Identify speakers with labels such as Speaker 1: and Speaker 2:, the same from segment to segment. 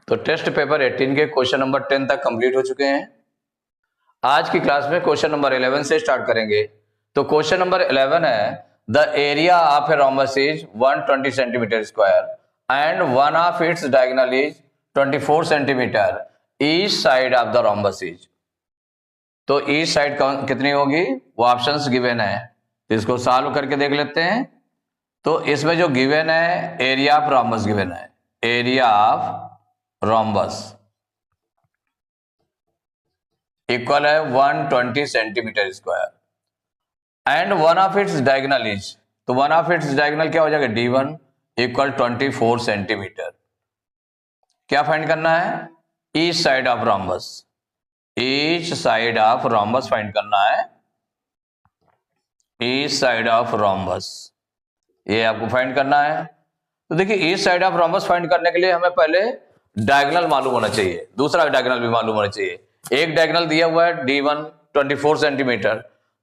Speaker 1: तो test paper 18 के question number 10 तक कंप्लीट हो चुके हैं। आज की क्लास में क्वेश्चन नंबर 11 से स्टार्ट करेंगे। तो क्वेश्चन नंबर 11 है the area of a rhombus is 120 centimetre square and one of its diagonal is 24 centimetre. Each side of the rhombus is, तो ईच साइड कितनी होगी वो ऑप्शंस गिवन है, तो इसको सॉल्व करके देख लेते हैं। तो इसमें जो गिवन है एरिया ऑफ रोम्बस गिवन है, एरिया ऑफ रोम्बस इक्वल है 120 centimetre square and one of its diagonal is, तो वन ऑफ इट्स डायगोनल क्या हो जाएगा D1 इक्वल 24 सेंटीमीटर। क्या फाइंड करना है, each side of rhombus, each side of rhombus find करना है, ईच साइड ऑफ रोम्बस ये आपको फाइंड करना है। तो देखिए each side of rhombus find करने के लिए हमें पहले डायगोनल मालूम होना चाहिए, दूसरा डायगोनल भी मालूम होना चाहिए। एक डायगोनल दिया हुआ है D1 24 सेंटीमीटर,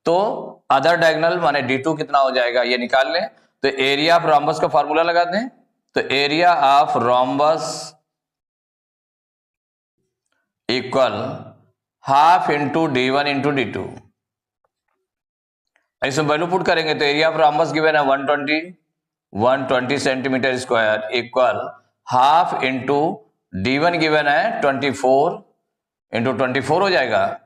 Speaker 1: तो अदर डायगोनल माने D2 कितना हो जाएगा ये निकाल लें। तो एरिया ऑफ रोम्बस का फार्मूला लगा दें, तो area of rhombus equal half into D1 into D2। इसमें वैल्यू पुट करेंगे तो एरिया ऑफ रोम्बस गिवन है 120 centimetre square equal half into D1 given है 24 इंटू 24 हो जाएगा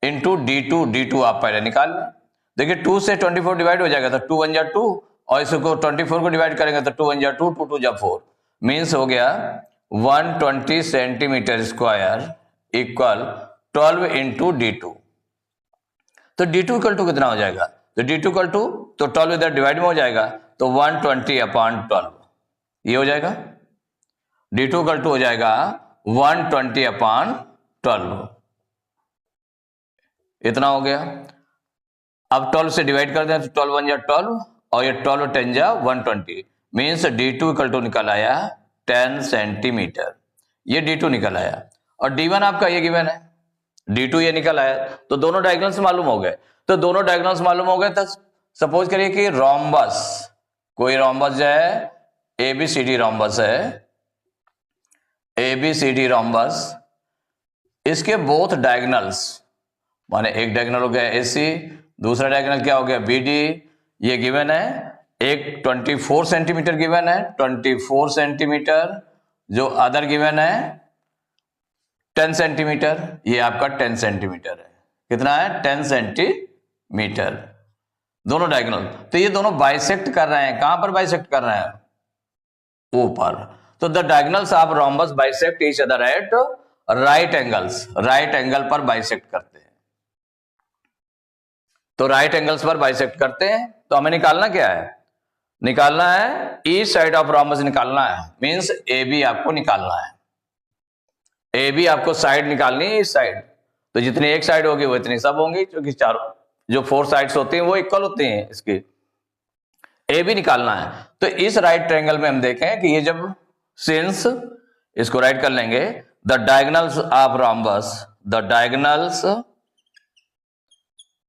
Speaker 1: इंटू D2 आप पहले निकाल लें। देखिए 2 से 24 डिवाइड हो जाएगा तो 2 1 जा 2 और इसको 24 को डिवाइड करेंगे तो 2 1 जा 2 2 2 जा 4 मीन्स हो गया 120 centimetre square equal 12 into D2। तो D2 इक्वल टू कितना हो जाएगा, तो D2 इक्वल टू तो 12 इधर डिवाइड में हो जाएगा तो 120/12 ये हो जाएगा। D2 इक्वल टू हो जाएगा 120/12, इतना हो गया। अब 12 से डिवाइड कर दें तो 12 1 जा 12 और ये 12 10 जा 120 मीन्स D2 इक्वल टू निकल आया 10 सेंटीमीटर, ये D2 निकल आया। और D1 आपका ये गिवन है, D2 ये निकल आया, तो दोनों डायगोनल्स मालूम हो गए। तो दोनों डायगोनल्स मालूम हो गए तो सपोज करिए कि रोम्बस, कोई रोम्बस जो है ABCD रोम्बस है, ABCD रोम्बस, इसके बोथ डायगोनल्स माने एक डायगोनल हो गया AC, दूसरा डायगोनल क्या हो गया BD, ये गिवन है। एक 24 सेंटीमीटर गिवन है 24 सेंटीमीटर, जो अदर गिवन है 10 सेंटीमीटर, ये आपका 10 सेंटीमीटर है। कितना है 10 सेंटीमीटर दोनों डायगोनल। तो ये दोनों बाइसेक्ट कर रहे हैं, कहां पर बाइसेक्ट कर रहे हैं, ऊपर। तो the diagonals of rhombus bisect each other at right angles, right angle पर बाइसेक्ट करते हैं। तो राइट एंगल्स पर बाइसेक्ट करते हैं, तो हमें निकालना क्या है, निकालना है ईच साइड ऑफ रोम्बस निकालना है, मींस AB आपको निकालना है, AB आपको साइड निकालनी है, इस साइड। तो जितनी एक साइड होगी वो इतनी सब होंगी, क्योंकि चारों जो 4 साइड्स होती हैं वो इक्वल होती हैं। इसकी AB निकालना है। तो इस राइट ट्रायंगल में हम देखें कि ये जब सिंस, इसको राइट कर लेंगे, the diagonals of rhombus, the diagonals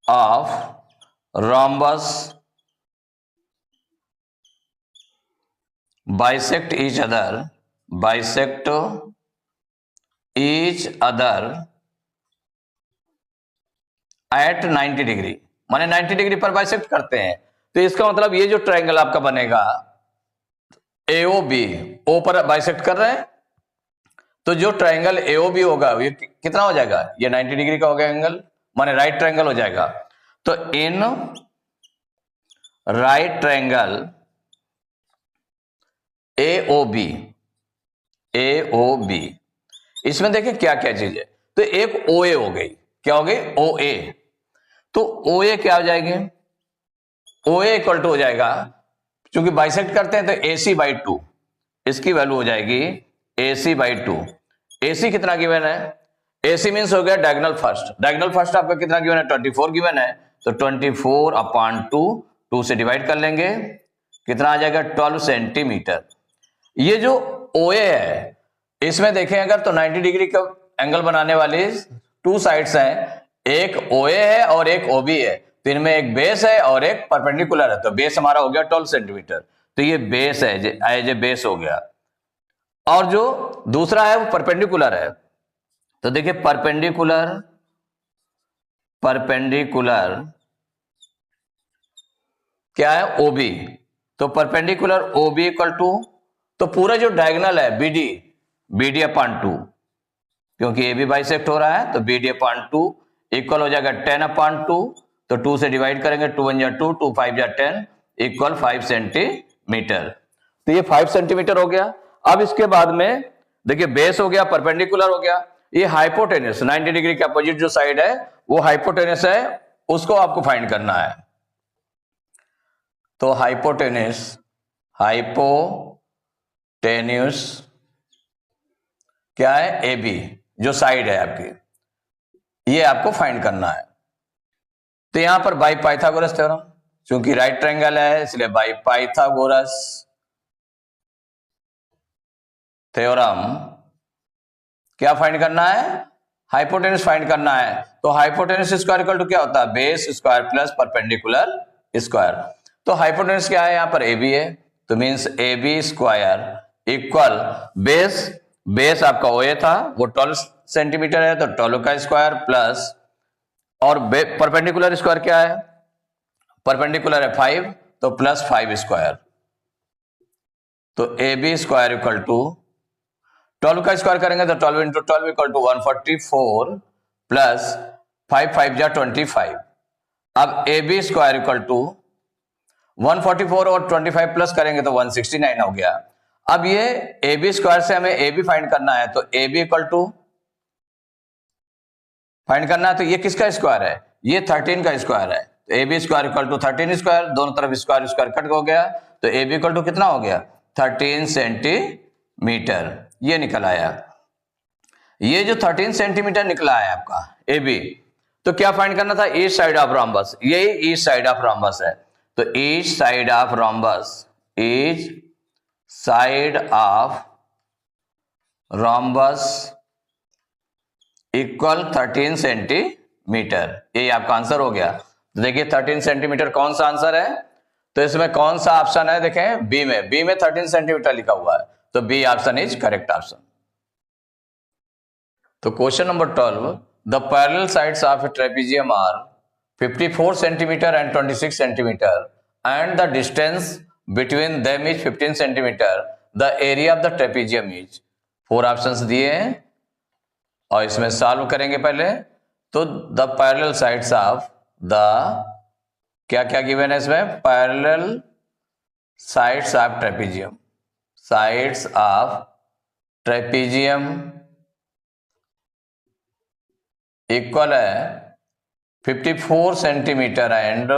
Speaker 1: of rhombus bisect each other, bisect each other at 90 degree, माने 90 डिग्री पर बाइसेक्ट करते हैं। तो इसका मतलब ये जो ट्रायंगल आपका बनेगा AOB, O पर बाइसेक्ट कर रहे हैं, तो जो ट्रायंगल AOB होगा ये कितना हो जाएगा, ये 90 डिग्री का हो गया एंगल, माने राइट ट्रायंगल हो जाएगा। तो in right triangle AOB, AOB इसमें देखिए क्या क्या चीज है। तो एक OA हो गई, क्या हो गई OA, तो OA क्या हो जाएगी, OA इक्वल टू हो जाएगा, क्योंकि बाइसेक्ट करते हैं तो AC/2, इसकी वैल्यू हो जाएगी AC/2। AC कितना गिवन है, AC मीन्स हो गया डायगोनल फर्स्ट, डायगोनल फर्स्ट आपका कितना गिवन है 24 गिवन है, तो 24/2 2 से डिवाइड कर लेंगे, कितना आ जाएगा 12 सेंटीमीटर। ये जो OA है इसमें देखें अगर तो 90 डिग्री का एंगल बनाने वाली 2 साइड्स हैं, एक OA है और एक OB है, तो इनमें एक बेस है और एक परपेंडिकुलर है, तो बेस हमारा हो गया 12 सेंटीमीटर, तो ये बेस है, एज ए बेस हो गया। और जो दूसरा है वो परपेंडिकुलर है। तो देखिए परपेंडिकुलर क्या है, ओबी। तो परपेंडिकुलर ओबी इक्वल टू, तो पूरा जो डायगोनल है बीडी अपॉन 2, क्योंकि ए बी बाइसेक्ट हो रहा है, तो बीडी अपॉन 2 इक्वल हो जाएगा 10 अपॉन 2। तो 2 से डिवाइड करेंगे, 2 1 जा 2, 2 5 जा 10 इक्वल 5 सेंटीमीटर। तो ये 5 सेंटीमीटर हो गया। अब इसके बाद में देखिए बेस हो गया, परपेंडिकुलर हो गया, ये हाइपोटेनस 90 डिग्री के अपोजिट जो साइड है वो हाइपोटेनस है, उसको आपको फाइंड करना है। तो हाइपोटेनस क्या है, ए बी जो साइड है आपकी, ये आपको फाइंड करना है। तो यहां पर बाई पाइथागोरस थ्योरम, क्योंकि राइट ट्रायंगल है इसलिए बाई पाइथागोरस थ्योरम क्या फाइंड करना है, हाइपोटेनस फाइंड करना है। तो हाइपोटेनस स्क्वायर इक्वल टू क्या होता है, base square plus perpendicular square. तो हाइपोटेनस क्या है, यहां पर ए बी है, तो means A B square equal base आपका ओ ए था वो 12 सेंटीमीटर है, तो 12 का स्क्वायर प्लस, और परपेंडिकुलर स्क्वायर क्या है, परपेंडिकुलर है 5, तो प्लस 5 स्क्वायर। तो A B square equal to 12 का स्क्वायर करेंगे तो 12 इंटू 12 इक्वल टू 144 प्लस 5 5 जा 25। अब A B square equal to 144 और 25 प्लस करेंगे तो 169 हो गया। अब ये ए बी स्क्वायर से हमें ए बी फाइंड करना है, तो A B equal to find करना है, तो ये किसका स्क्वायर है, ये 13 का स्क्वायर है। तो A B square equal to 13 square, दोनों तरफ स्क्वायर स्क्वायर कट हो गया, तो ए बी इक्वल टू कितना हो गया, 13 सेंटीमीटर, ये निकल आया। ये जो 13 सेंटीमीटर निकला है आपका ए बी, तो क्या फाइंड करना था, ईस्ट साइड ऑफ रोम्बस, यही ईस्ट साइड ऑफ रोम्बस है। तो east side of rhombus equal 13 centimetre, ये आपका आंसर हो गया। तो देखिए 13 सेंटीमीटर कौन सा आंसर है, तो इसमें कौन सा ऑप्शन है, देखें बी में 13 सेंटीमीटर लिखा हुआ है, तो B option is correct option. तो question number 12, the parallel sides of a trapezium are 54 centimetre and 26 centimetre and the distance between them is 15 centimetre, the area of the trapezium is. 4 options दिए हैं और इसमें solve करेंगे पहले। तो the parallel sides of the, क्या क्या given है इसमें, parallel sides of trapezium equal है 54 सेंटीमीटर एंड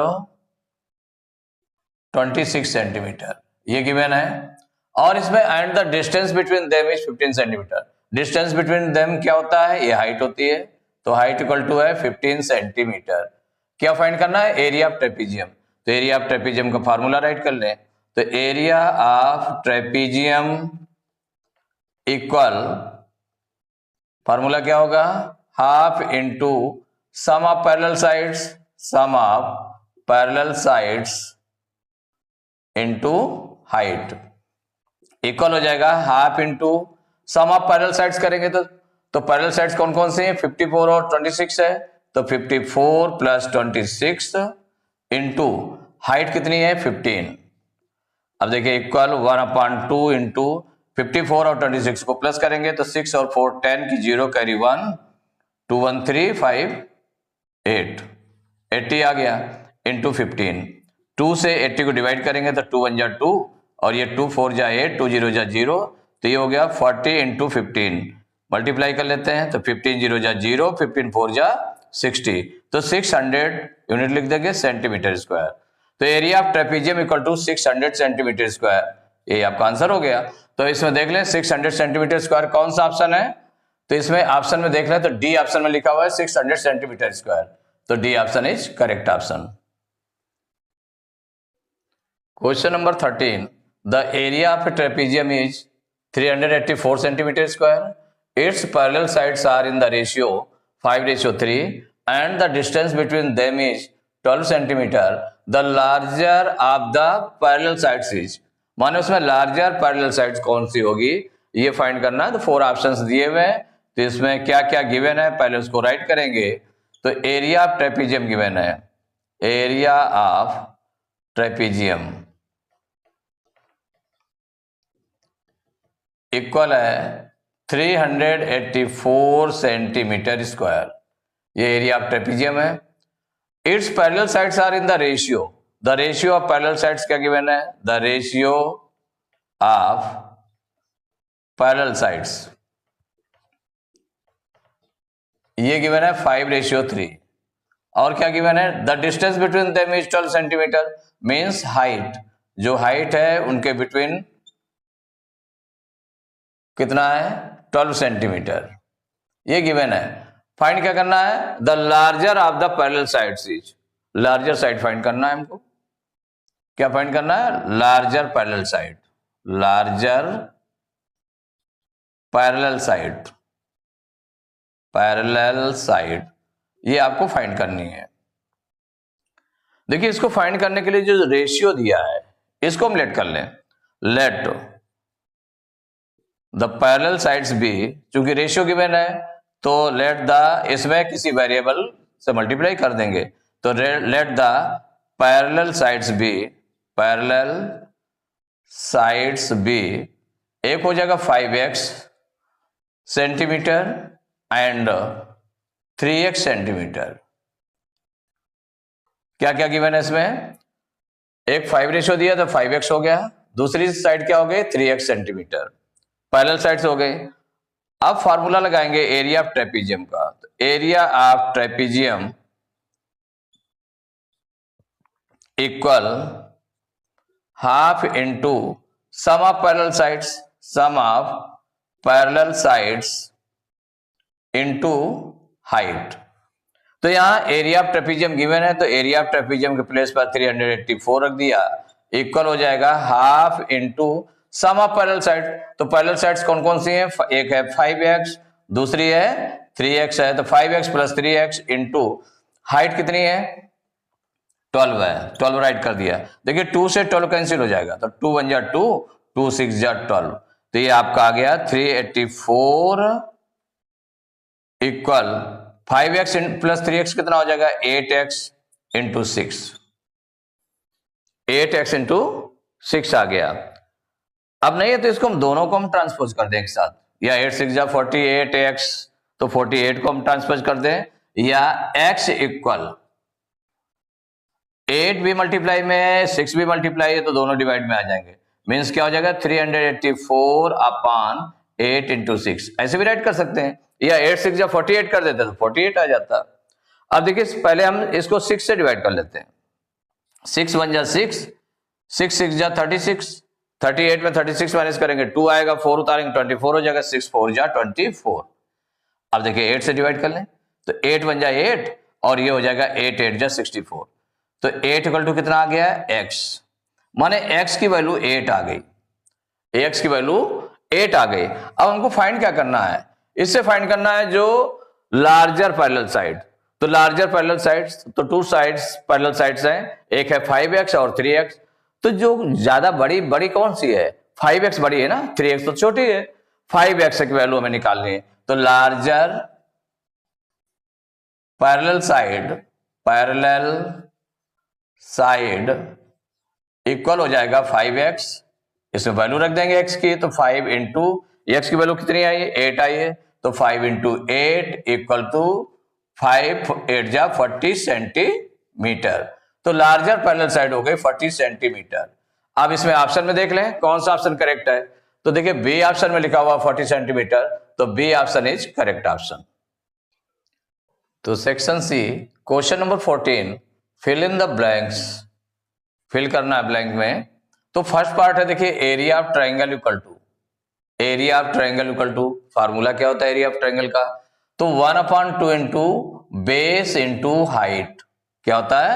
Speaker 1: 26 सेंटीमीटर, ये गिवन है। और इसमें and the distance between them is 15 centimetre, distance between them क्या होता है, ये हाइट होती है, तो हाइट इक्वल टू है 15 सेंटीमीटर। क्या फाइंड करना है, एरिया ऑफ ट्रेपेजियम। तो एरिया ऑफ ट्रेपेजियम का फार्मूला राइट कर लें, तो area of trapezium equal, formula क्या होगा, half into sum of parallel sides into height, equal हो जाएगा half into sum of parallel sides करेंगे तो पैरेलल साइड्स कौन कौन से हैं, 54 और 26 है, तो 54 प्लस 26 इंटू हाइट कितनी है 15। अब देखिए इक्वल 1/2 इंटू 54 और 26 को प्लस करेंगे तो 6 और 4 10 की 0 कैरी 1 2 1 3 5 8 80 आ गया इंटू 15। 2 से 80 को डिवाइड करेंगे तो 2 1 जा 2 और ये 2 4 जा 8 2 0 जा 0, तो ये हो गया 40 इंटू 15। मल्टीप्लाई कर लेते हैं तो 15 0 जा 0, 15 4 जा 60, तो 600 यूनिट लिख देंगे सेंटीमीटर स्क्वायर। तो area of trapezium equal to 600 centimetre square, ये आपका आंसर हो गया। तो इसमें देख लें 600 सेंटीमीटर स्क्वायर कौन सा ऑप्शन है, तो इसमें ऑप्शन में देख लें तो डी ऑप्शन में लिखा हुआ है 600 सेंटीमीटर स्क्वायर, तो D option is correct option. Question number 13, the area of a trapezium is 384 centimetre square, its parallel sides are in the ratio 5:3 and the distance between them is 12 centimeter, the larger of the parallel sides is, माने उसमें larger parallel sides कौन सी होगी, ये find करना है। तो 4 options दिए हुए हैं, तो इसमें क्या क्या गिवन है पहले उसको राइट करेंगे। तो एरिया ऑफ ट्रेपीजियम गिवन है, एरिया ऑफ ट्रेपीजियम इक्वल है 384 सेंटीमीटर स्क्वायर। ये एरिया ऑफ ट्रेपीजियम है। It's parallel sides are in the ratio, the ratio of parallel sides क्या गिवन है, the ratio of parallel sides ये given है 5:3। और क्या गिवन है, the distance between them is 12 centimetre, means height, जो height है उनके बिटवीन कितना है 12 सेंटीमीटर, ये गिवन है। फाइंड क्या करना है, the larger of the parallel sides is, larger side find करना है हमको। क्या फाइंड करना है, larger parallel side, larger parallel side, parallel side ये आपको फाइंड करनी है। देखिए इसको फाइंड करने के लिए जो रेशियो दिया है इसको हम लेट कर लें, let the parallel sides be, चूंकि रेशियो गिवन है तो लेट द, इसमें किसी वेरिएबल से मल्टीप्लाई कर देंगे, तो let the parallel sides be, parallel sides be, एक हो जाएगा 5x centimetre and 3x centimetre. क्या क्या गिवन है इसमें, एक 5 रेशियो दिया तो 5x हो गया, दूसरी साइड क्या हो गई 3x सेंटीमीटर, पैरेलल साइड्स हो गई। अब फार्मूला लगाएंगे एरिया ऑफ ट्रेपीजियम का, तो area of trapezium equal half into sum of parallel sides, sum of parallel sides into height. तो यहां एरिया ऑफ ट्रेपीजियम गिवन है, तो एरिया ऑफ ट्रेपीजियम के प्लेस पर 384 रख दिया, इक्वल हो जाएगा half into sum of parallel side. तो पैरेलल साइड्स कौन कौन सी हैं, एक है 5x, दूसरी है 3x है, तो 5x plus 3x into height कितनी है 12 है, 12 राइट कर दिया। देखिए 2 से 12 कैंसिल हो जाएगा, तो 2 1 जा 2, 2 6 जा 12, तो ये आपका आ गया 384 इक्वल 5x प्लस 3x कितना हो जाएगा 8x इंटू 6, 8x इंटू 6 आ गया। अब नहीं है तो इसको हम दोनों को हम ट्रांसपोज कर दें एक साथ, या 8 6 जा 48x, तो 48 को हम ट्रांसपोज कर दें, या x इक्वल 8 भी मल्टीप्लाई में है 6 भी मल्टीप्लाई है, तो दोनों डिवाइड में आ जाएंगे, मीन्स क्या हो जाएगा 384 अपॉन 8 इंटू 6, ऐसे भी राइट कर सकते हैं, या 8 6 जा 48 कर देते तो 48 आ जाता। अब देखिए पहले हम इसको 6 से डिवाइड कर लेते हैं, 6 1 जा 6, 6 6 जा 36, 38 में 36 माइनस करेंगे 2 आएगा, 4 उतारेंगे 24 हो जाएगा, 6 4 जा 24। अब देखिए 8 से डिवाइड कर लें, तो 8 1 जा 8 और ये हो जाएगा 8 8 जा 64, तो 8 इक्वल टू कितना आ गया x, माने x की वैल्यू 8 आ गई, x की वैल्यू 8 आ गई। अब हमको फाइंड क्या करना है, इससे फाइंड करना है जो लार्जर पैरेलल साइड, तो लार्जर पैरेलल साइड्स, तो 2 साइड्स पैरेलल साइड्स हैं, एक है 5x और 3x, तो जो ज्यादा बड़ी कौन सी है 5x बड़ी है ना, 3x तो छोटी है, 5x की वैल्यू हमें निकालनी है, तो लार्जर पैरेलल साइड इक्वल हो जाएगा 5x, इसमें वैल्यू रख देंगे x की, तो 5 इंटू x की वैल्यू कितनी आई है 8 आई है, तो 5 इंटू 8 इक्वल टू 5 8 जा 40 सेंटीमीटर, तो लार्जर पैरेलल साइड हो गई 40 सेंटीमीटर। अब इसमें ऑप्शन में देख लें कौन सा ऑप्शन करेक्ट है, तो देखिए बी ऑप्शन में लिखा हुआ 40 सेंटीमीटर, तो B option is correct option. तो section C question number 14 fill in the blanks, fill करना है ब्लैंक में। तो फर्स्ट पार्ट है देखिए area of triangle equal to, area of triangle equal to, formula क्या होता है एरिया ऑफ ट्राइंगल का, तो 1/2 इंटू बेस इंटू हाइट, क्या होता है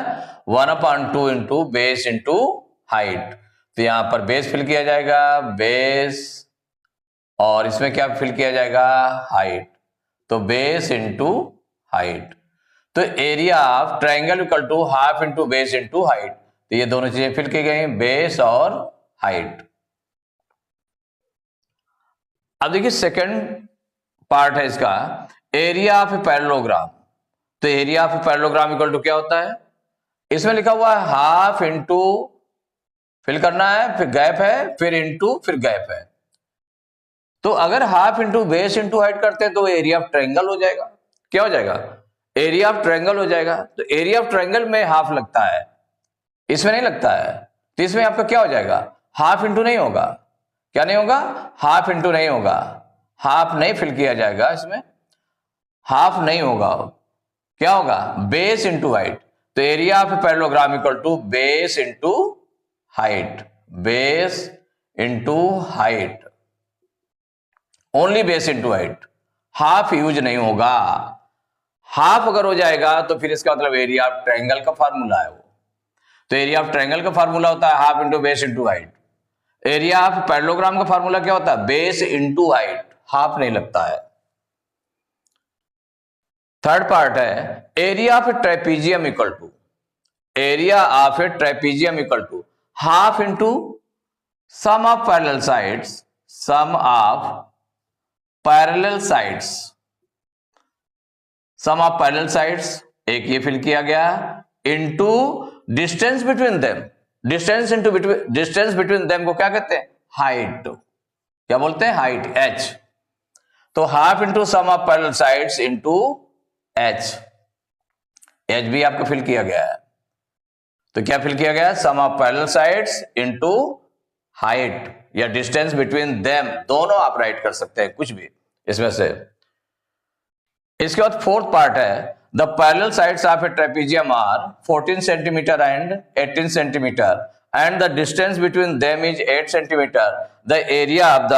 Speaker 1: 1/2 इंटू बेस इंटू हाइट। तो यहां पर बेस फिल किया जाएगा, बेस, और इसमें क्या फिल किया जाएगा हाइट, तो बेस इंटू हाइट। तो area of triangle equal to half into base into height, तो ये दोनों चीजें फिल की गई बेस और हाइट। अब देखिए सेकंड पार्ट है इसका, एरिया ऑफ ए पैरेललोग्राम। तो area of a parallelogram equal to क्या होता है, इसमें लिखा हुआ है हाफ इंटू, फिल करना है, फिर गैप है, फिर इंटू, फिर गैप है। तो अगर half into base into height करते हैं तो एरिया ऑफ ट्रायंगल हो जाएगा। क्या हो जाएगा, एरिया ऑफ ट्रायंगल हो जाएगा। तो एरिया ऑफ ट्रायंगल में हाफ लगता है, इसमें नहीं लगता है। तो इसमें आपका क्या हो जाएगा, हाफ इंटू नहीं होगा। क्या नहीं होगा, हाफ इंटू नहीं होगा, हाफ नहीं फिल किया जाएगा, इसमें हाफ नहीं होगा। क्या होगा, बेस इंटू हाइट। तो area of parallelogram equal to base into height, base into height, only base into height, half use नहीं होगा। हाफ अगर हो जाएगा तो फिर इसका मतलब एरिया ऑफ ट्रायंगल का फार्मूला है वो। तो एरिया ऑफ ट्रायंगल का फार्मूला होता है half into base into height. Area of parallelogram का फार्मूला क्या होता है, बेस इंटू हाइट, हाफ नहीं लगता है। थर्ड पार्ट है area of a trapezium equal to, area of a trapezium equal to half into sum of parallel sides, sum of parallel sides, sum of parallel sides, एक ये fill किया गया, into distance between them, distance into distance between them को क्या कहते हैं, height. क्या बोलते हैं, हाइट, h। तो half into sum of parallel sides into h, h भी आपको फिल किया गया है। तो क्या फिल किया गया, sum of parallel sides into height या डिस्टेंस बिटवीन देम, दोनों आप राइट कर सकते हैं कुछ भी इसमें से। इसके बाद फोर्थ पार्ट है the parallel sides of a trapezium are 14 centimetre and 18 centimetre and the distance between them is 8 centimetre. The area of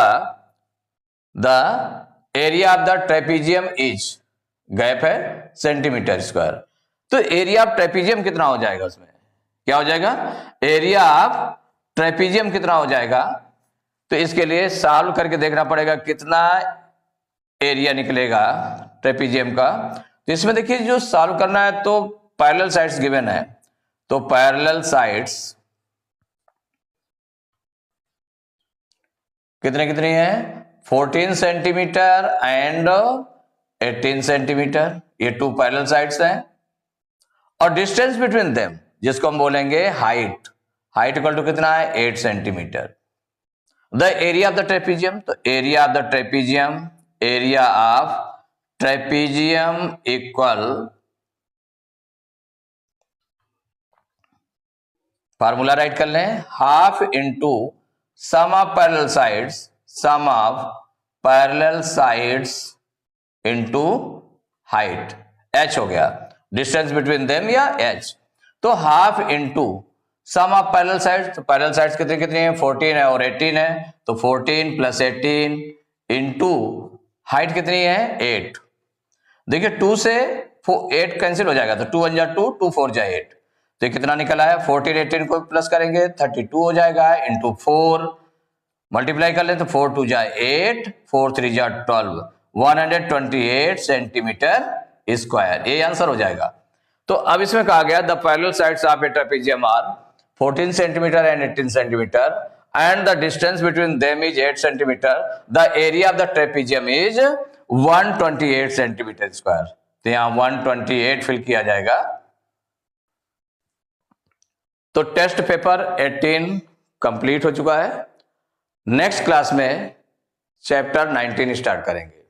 Speaker 1: the trapezium is, gap है, सेंटीमीटर स्क्वायर। तो एरिया ऑफ ट्रेपेजियम कितना हो जाएगा, उसमें क्या हो जाएगा, एरिया ऑफ ट्रेपेजियम कितना हो जाएगा। तो इसके लिए सॉल्व करके देखना पड़ेगा कितना एरिया निकलेगा ट्रेपेजियम का। तो इसमें देखिए जो सॉल्व करना है तो पैरेलल साइड्स गिवन है, तो पैरेलल साइड्स कितने कितने हैं, 14 सेंटीमीटर एंड 18 सेंटीमीटर, ये टू पैरेलल साइड्स हैं। और डिस्टेंस बिटवीन देम जिसको हम बोलेंगे हाइट, हाइट इक्वल टू कितना है, 8 centimetre. The area of the trapezium, तो area of the trapezium, area of trapezium equal, formula write कर लें, half into sum of parallel sides, sum of parallel sides into height, h हो गया, distance between them या h। तो half into sum of parallel sides, तो parallel sides कितने कितने हैं, 14 है और 18 है, तो 14 प्लस 18 इंटू हाइट कितनी है, 8। देखिए 2 से 8 कैंसिल हो जाएगा, तो 2 1 जा 2, 2 4 जा 8, तो कितना निकला है, 14 18 को प्लस करेंगे 32 हो जाएगा, इंटू 4 मल्टीप्लाई कर ले तो 4 2 जा 8, 4 3 जा 12, 128 सेंटीमीटर स्क्वायर, ये आंसर हो जाएगा। तो अब इसमें कहा गया the parallel sides of a trapezium are 14 centimetre and 18 centimetre and the distance between them is 8 centimetre. The area of the trapezium is 128 centimetre square. तो यहां 128 फिल किया जाएगा। तो टेस्ट पेपर 18 कंप्लीट हो चुका है। नेक्स्ट क्लास में chapter 19 start करेंगे।